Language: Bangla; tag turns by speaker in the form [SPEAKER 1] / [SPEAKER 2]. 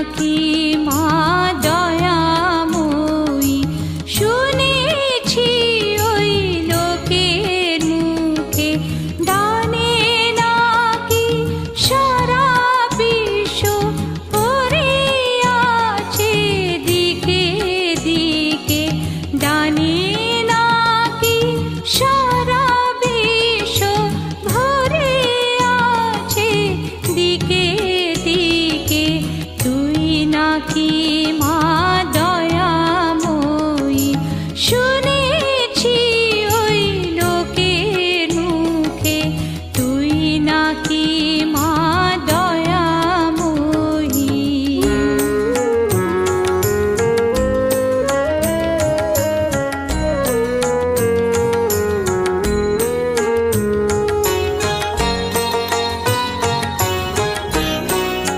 [SPEAKER 1] নাকি মা দয়াময়ী, শুনেছি ওই লোকের মুখে, দানে নাকি সারা বিশ্ব